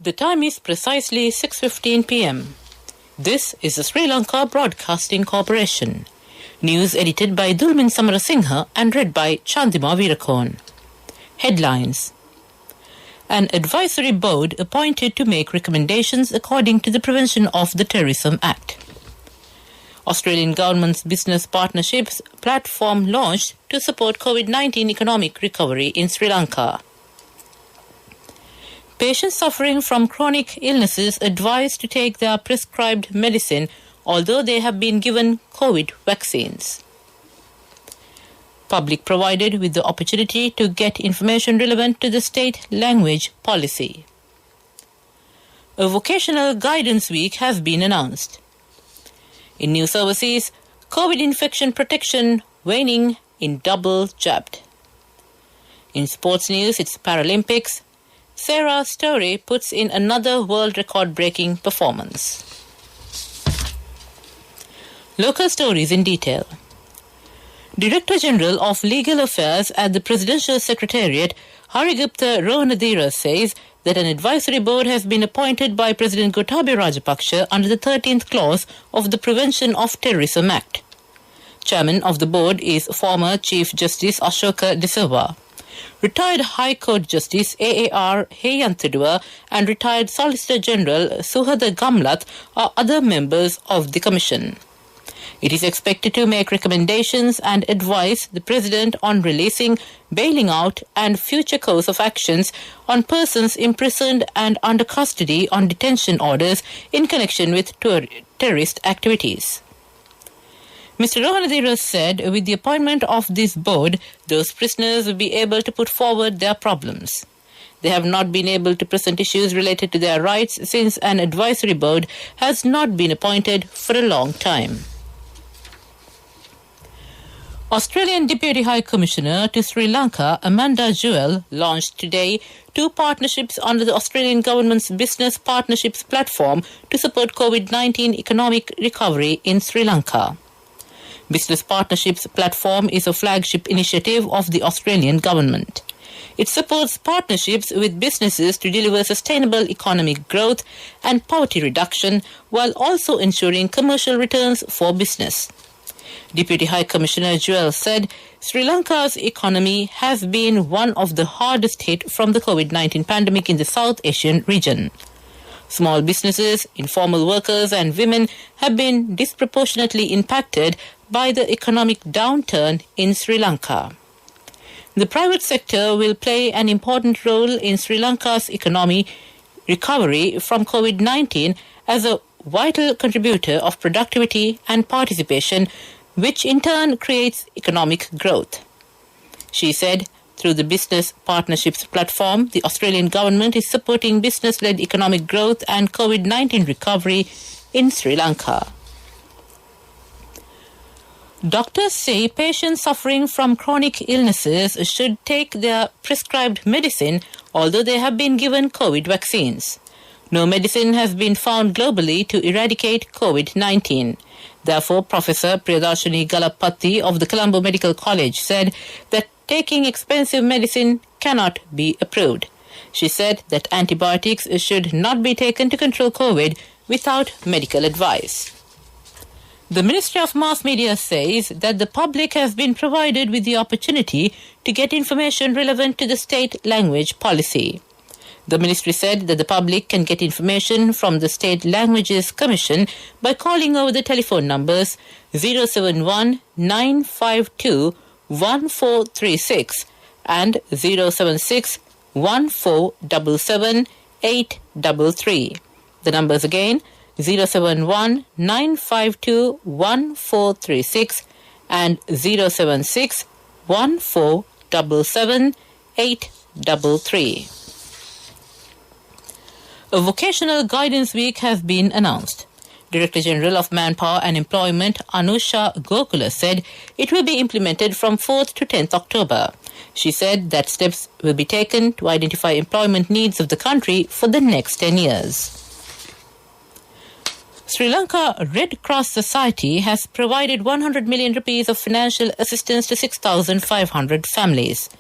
The time is precisely 6:15 p.m. This is the Sri Lanka Broadcasting Corporation. News edited by Dulmin Samarasinghe and read by Chandima Veerakorn. Headlines. An advisory board appointed to make recommendations according to the Prevention of the Terrorism Act. Australian government's business partnerships platform launched to support COVID-19 economic recovery in Sri Lanka. Patients suffering from chronic illnesses advised to take their prescribed medicine although they have been given COVID vaccines. Public provided with the opportunity to get information relevant to the state language policy. A vocational guidance week has been announced. In news overseas, COVID infection protection waning in double jabbed. In sports news, it's Paralympics. Sarah Story puts in another world record-breaking performance. Local stories in detail. Director General of Legal Affairs at the Presidential Secretariat, Harigupta Rohanadira, says that an advisory board has been appointed by President Gotabaya Rajapaksa under the 13th clause of the Prevention of Terrorism Act. Chairman of the board is former Chief Justice Ashoka De Silva. Retired High Court Justice AAR Heyanthudua and retired Solicitor General Suhada Gamlat are other members of the Commission. It is expected to make recommendations and advise the President on releasing, bailing out and future course of actions on persons imprisoned and under custody on detention orders in connection with terrorist activities. Mr. Rohanadira said with the appointment of this board, those prisoners will be able to put forward their problems. They have not been able to present issues related to their rights since an advisory board has not been appointed for a long time. Australian Deputy High Commissioner to Sri Lanka, Amanda Jewell, launched today 2 partnerships under the Australian government's Business Partnerships platform to support COVID-19 economic recovery in Sri Lanka. Business Partnerships platform is a flagship initiative of the Australian government. It supports partnerships with businesses to deliver sustainable economic growth and poverty reduction while also ensuring commercial returns for business. Deputy High Commissioner Jewell said Sri Lanka's economy has been one of the hardest hit from the COVID-19 pandemic in the South Asian region. Small businesses, informal workers and women have been disproportionately impacted by the economic downturn in Sri Lanka. The private sector will play an important role in Sri Lanka's economy recovery from COVID-19 as a vital contributor of productivity and participation, which in turn creates economic growth. She said, through the Business Partnerships platform, the Australian government is supporting business-led economic growth and COVID-19 recovery in Sri Lanka. Doctors say patients suffering from chronic illnesses should take their prescribed medicine although they have been given COVID vaccines. No medicine has been found globally to eradicate COVID-19. Therefore, Professor Priyadarshini Galapatti of the Colombo Medical College said that taking expensive medicine cannot be approved. She said that antibiotics should not be taken to control COVID without medical advice. The Ministry of Mass Media says that the public has been provided with the opportunity to get information relevant to the state language policy. The ministry said that the public can get information from the State Languages Commission by calling over the telephone numbers 071 952 1436 and 076 1477 833. The numbers again 071 952 1436 and 076 1477 833. A vocational guidance week has been announced. Director General of Manpower and Employment Anusha Gokula said it will be implemented from 4th to 10th October. She said that steps will be taken to identify employment needs of the country for the next 10 years. Sri Lanka Red Cross Society has provided 100 million rupees of financial assistance to 6,500 families.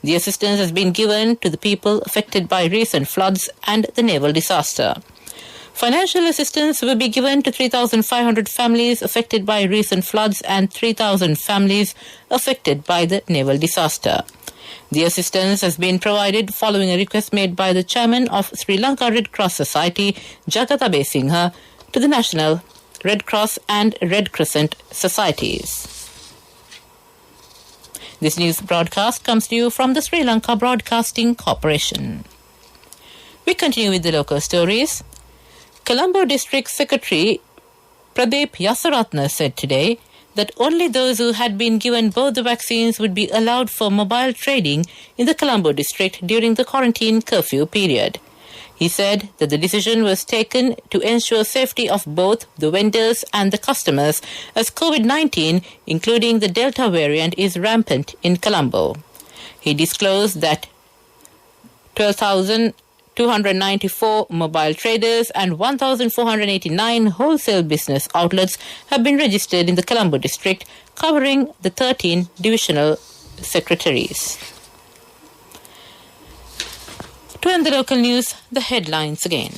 The assistance has been given to the people affected by recent floods and the naval disaster. Financial assistance will be given to 3,500 families affected by recent floods and 3,000 families affected by the naval disaster. The assistance has been provided following a request made by the chairman of Sri Lanka Red Cross Society, Jagatabe Singha, to the National Red Cross and Red Crescent Societies. This news broadcast comes to you from the Sri Lanka Broadcasting Corporation. We continue with the local stories. Colombo District Secretary Pradeep Yasaratna said today that only those who had been given both the vaccines would be allowed for mobile trading in the Colombo district during the quarantine curfew period. He said that the decision was taken to ensure safety of both the vendors and the customers as COVID-19, including the Delta variant, is rampant in Colombo. He disclosed that 12,294 mobile traders and 1,489 wholesale business outlets have been registered in the Colombo district, covering the 13 divisional secretaries. To end the local news, the headlines again.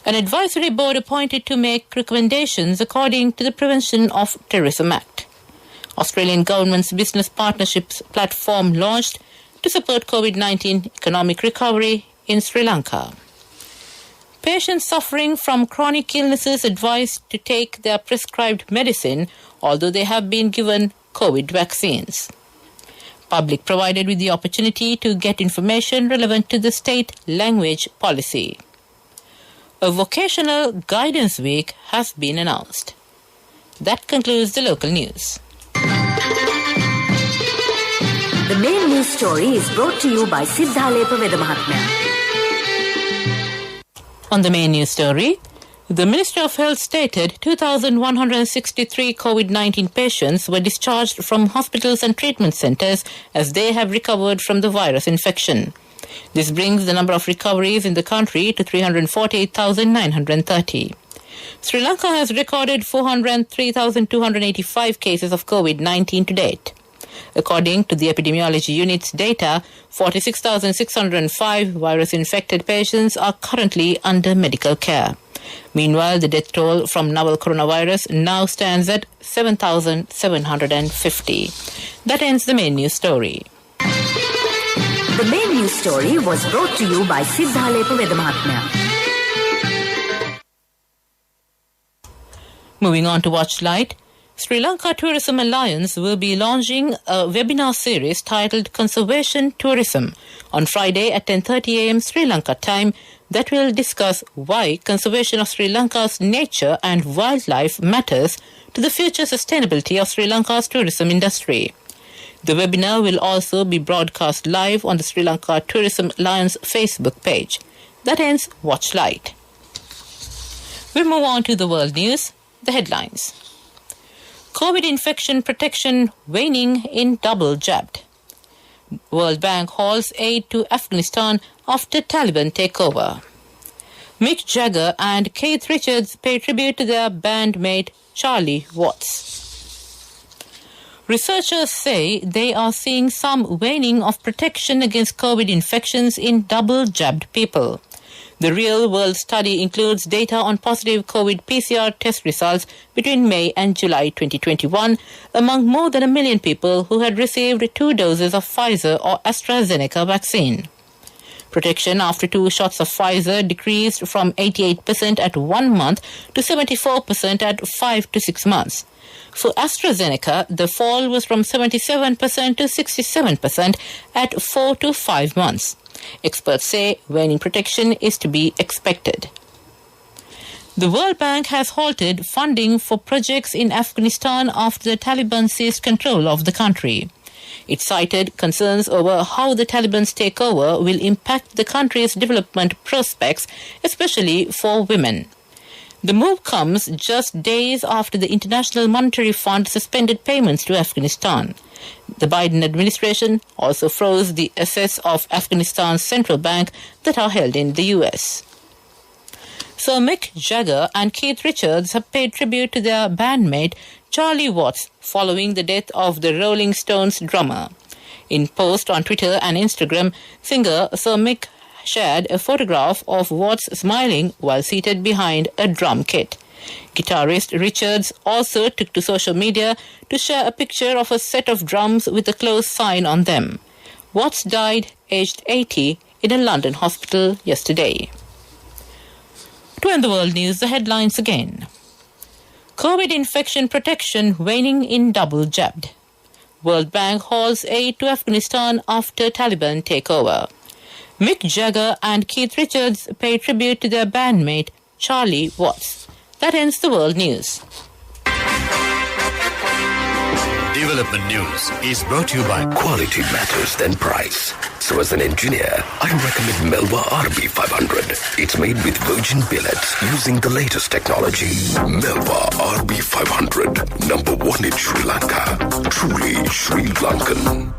An advisory board appointed to make recommendations according to the Prevention of Terrorism Act. Australian government's business partnerships platform launched to support COVID-19 economic recovery in Sri Lanka. Patients suffering from chronic illnesses advised to take their prescribed medicine, although they have been given COVID vaccines. Public provided with the opportunity to get information relevant to the state language policy. A vocational guidance week has been announced. That concludes the local news. The main news story is brought to you by Siddhalepa Vedamahatmya. On the main news story, the Ministry of Health stated 2,163 COVID-19 patients were discharged from hospitals and treatment centres as they have recovered from the virus infection. This brings the number of recoveries in the country to 348,930. Sri Lanka has recorded 403,285 cases of COVID-19 to date. According to the epidemiology unit's data, 46,605 virus-infected patients are currently under medical care. Meanwhile, the death toll from novel coronavirus now stands at 7,750. That ends the main news story. The main news story was brought to you by Siddhalepa Vedamahatmya. Moving on to Watch Light, Sri Lanka Tourism Alliance will be launching a webinar series titled Conservation Tourism on Friday at 10:30 a.m. Sri Lanka time that will discuss why conservation of Sri Lanka's nature and wildlife matters to the future sustainability of Sri Lanka's tourism industry. The webinar will also be broadcast live on the Sri Lanka Tourism Alliance Facebook page. That ends Watch Light. We move on to the world news, the headlines. COVID infection protection waning in double jabbed. World Bank halts aid to Afghanistan after Taliban takeover. Mick Jagger and Keith Richards pay tribute to their bandmate Charlie Watts. Researchers say they are seeing some waning of protection against COVID infections in double-jabbed people. The real-world study includes data on positive COVID PCR test results between May and July 2021 among more than 1 million people who had received 2 doses of Pfizer or AstraZeneca vaccine. Protection after 2 shots of Pfizer decreased from 88% at 1 month to 74% at 5 to 6 months. For AstraZeneca, the fall was from 77% to 67% at 4 to 5 months. Experts say waning protection is to be expected. The World Bank has halted funding for projects in Afghanistan after the Taliban seized control of the country. It cited concerns over how the Taliban's takeover will impact the country's development prospects, especially for women. The move comes just days after the International Monetary Fund suspended payments to Afghanistan. The Biden administration also froze the assets of Afghanistan's central bank that are held in the US. Sir Mick Jagger and Keith Richards have paid tribute to their bandmate Charlie Watts following the death of the Rolling Stones drummer. In post on Twitter and Instagram, singer Sir Mick shared a photograph of Watts smiling while seated behind a drum kit. Guitarist Richards also took to social media to share a picture of a set of drums with a close sign on them. Watts died aged 80 in a London hospital yesterday. To end the world news, the headlines again. COVID infection protection waning in double jabbed. World Bank hauls aid to Afghanistan after Taliban takeover. Mick Jagger and Keith Richards pay tribute to their bandmate Charlie Watts. That ends the world news. Development News is brought to you by Quality Matters Than Price. So as an engineer, I recommend Melba RB500. It's made with virgin billets using the latest technology. Melba RB500, number one in Sri Lanka. Truly Sri Lankan.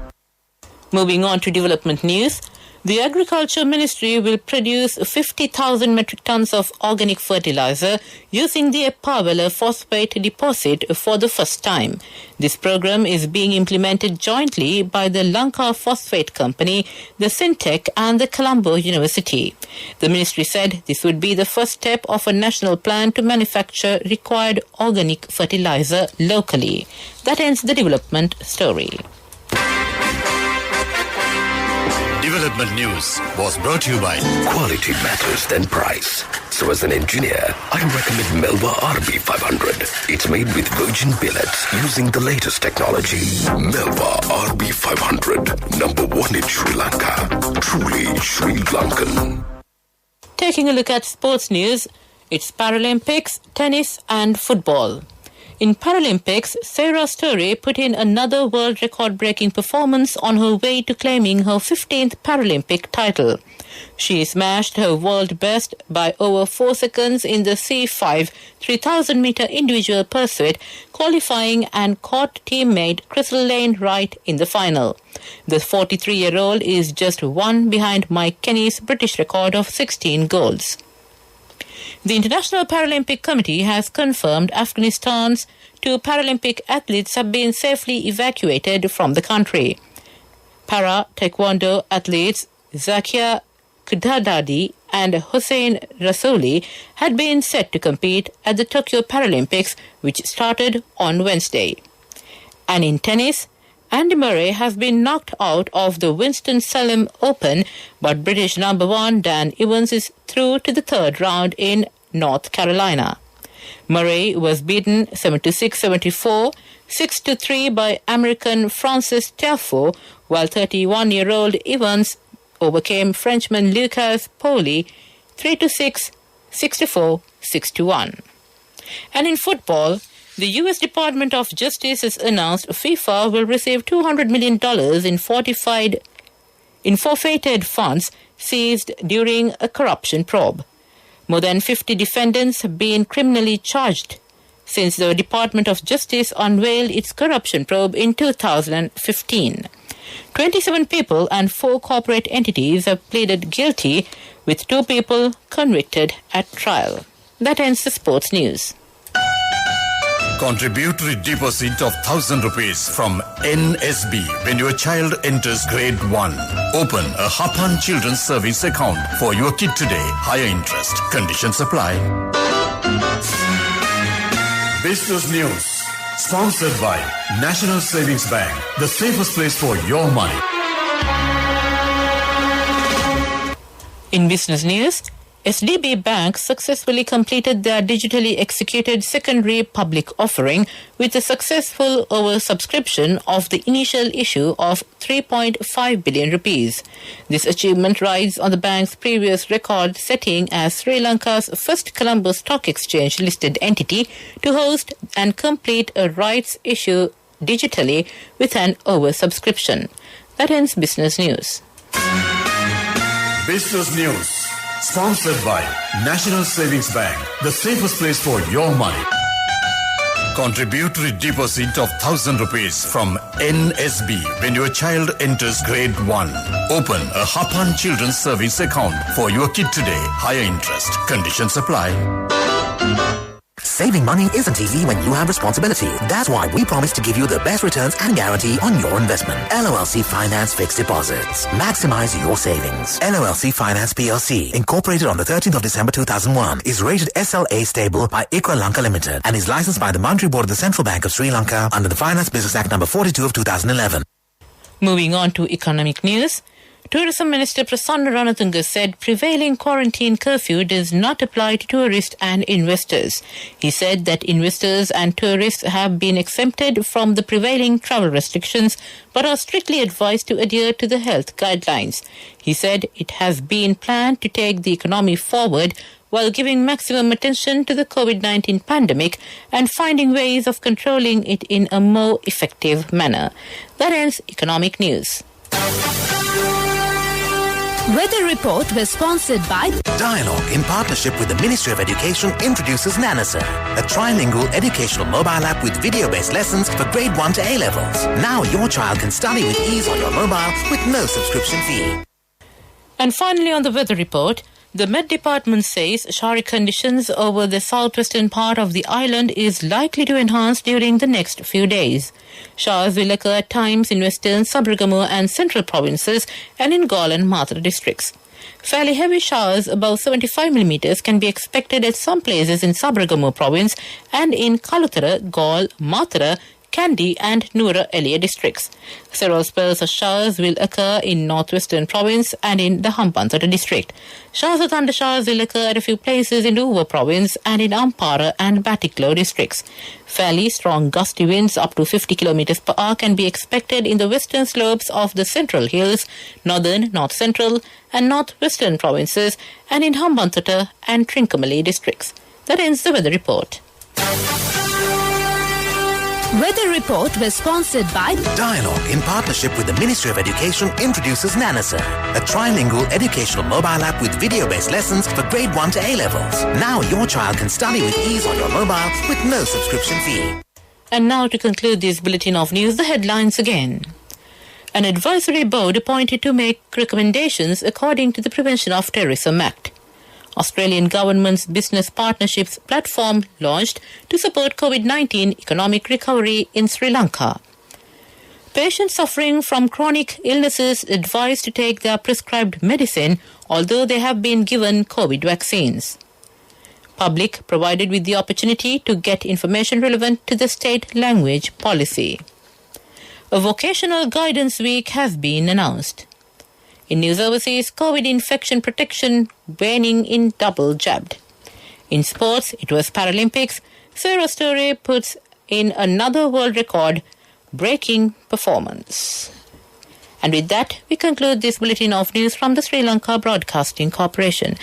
Moving on to development news. The Agriculture Ministry will produce 50,000 metric tons of organic fertilizer using the Epawela phosphate deposit for the first time. This program is being implemented jointly by the Lanka Phosphate Company, the Syntec and the Colombo University. The ministry said this would be the first step of a national plan to manufacture required organic fertilizer locally. That ends the development story. Development News was brought to you by Quality Matters Than Price. So as an engineer, I recommend Melba RB500. It's made with virgin billets using the latest technology. Melba RB500, number one in Sri Lanka. Truly Sri Lankan. Taking a look at sports news, it's Paralympics, tennis and football. In Paralympics, Sarah Story put in another world record-breaking performance on her way to claiming her 15th Paralympic title. She smashed her world best by over 4 seconds in the C5 3,000-meter individual pursuit, qualifying and caught teammate Crystal Lane Wright in the final. The 43-year-old is just one behind Mike Kenny's British record of 16 golds. The International Paralympic Committee has confirmed Afghanistan's 2 Paralympic athletes have been safely evacuated from the country. Para-Taekwondo athletes Zakia Kudadadi and Hossein Rasooli had been set to compete at the Tokyo Paralympics, which started on Wednesday. And in tennis, Andy Murray has been knocked out of the Winston-Salem Open, but British number 1 Dan Evans is through to the third round in North Carolina. Murray was beaten 7-6, 7-4, 6-3 by American Francis Tiafoe, while 31-year-old Evans overcame Frenchman Lucas Pauli 3-6, 6-4, 6-1. And in football, the U.S. Department of Justice has announced FIFA will receive $200 million in forfeited funds seized during a corruption probe. More than 50 defendants have been criminally charged since the Department of Justice unveiled its corruption probe in 2015. 27 people and 4 corporate entities have pleaded guilty, with 2 people convicted at trial. That ends the sports news. Contributory deposit of 1,000 rupees from NSB when your child enters grade 1. Open a Hapan Children's Service account for your kid today. Higher interest. Conditions apply. Business News. Sponsored by National Savings Bank. The safest place for your money. In business news, SDB Bank successfully completed their digitally executed secondary public offering with a successful oversubscription of the initial issue of 3.5 billion rupees. This achievement rides on the bank's previous record setting as Sri Lanka's first Colombo Stock Exchange listed entity to host and complete a rights issue digitally with an oversubscription. That ends business news. Business News, sponsored by National Savings Bank, the safest place for your money. Contributory deposit of 1,000 rupees from NSB when your child enters grade 1. Open a Hapan Children's Savings account for your kid today. Higher interest. Conditions apply. Saving money isn't easy when you have responsibility. That's why we promise to give you the best returns and guarantee on your investment. LOLC Finance Fixed Deposits. Maximize your savings. LOLC Finance PLC, incorporated on the 13th of December 2001, is rated SLA stable by Equa Lanka Limited and is licensed by the Monetary Board of the Central Bank of Sri Lanka under the Finance Business Act number 42 of 2011. Moving on to economic news. Tourism Minister Prasanna Ranatunga said prevailing quarantine curfew does not apply to tourists and investors. He said that investors and tourists have been exempted from the prevailing travel restrictions but are strictly advised to adhere to the health guidelines. He said it has been planned to take the economy forward while giving maximum attention to the COVID-19 pandemic and finding ways of controlling it in a more effective manner. That ends economic news. Weather report was sponsored by Dialogue, in partnership with the Ministry of Education, introduces Nanasa, a trilingual educational mobile app with video-based lessons for grade 1 to A-levels. Now your child can study with ease on your mobile with no subscription fee. And finally, on the weather report, the Met Department says showery conditions over the southwestern part of the island is likely to enhance during the next few days. Showers will occur at times in western, Sabaragamuwa and central provinces and in Galle and Mathura districts. Fairly heavy showers above 75 mm can be expected at some places in Sabaragamuwa province and in Kaluthara, Galle, Mathura, Kandy and Nura Elia districts. Several spells of showers will occur in northwestern province and in the Hambantota district. Showers or thunder showers will occur at a few places in Uva province and in Ampara and Batiklo districts. Fairly strong gusty winds up to 50 km per hour can be expected in the western slopes of the central hills, northern, north central and northwestern provinces and in Hambantota and Trincomalee districts. That ends the weather report. Weather report was sponsored by Dialogue, in partnership with the Ministry of Education, introduces Nanasa, a trilingual educational mobile app with video-based lessons for grade 1 to A-levels. Now your child can study with ease on your mobile with no subscription fee. And now to conclude this bulletin of news, the headlines again. An advisory board appointed to make recommendations according to the Prevention of Terrorism Act. Australian government's business partnerships platform launched to support COVID-19 economic recovery in Sri Lanka. Patients suffering from chronic illnesses advised to take their prescribed medicine although they have been given COVID vaccines. Public provided with the opportunity to get information relevant to the state language policy. A vocational guidance week has been announced. In news overseas, COVID infection protection waning in double jabbed. In sports, it was Paralympics. Sarah Story puts in another world record breaking performance. And with that, we conclude this bulletin of news from the Sri Lanka Broadcasting Corporation.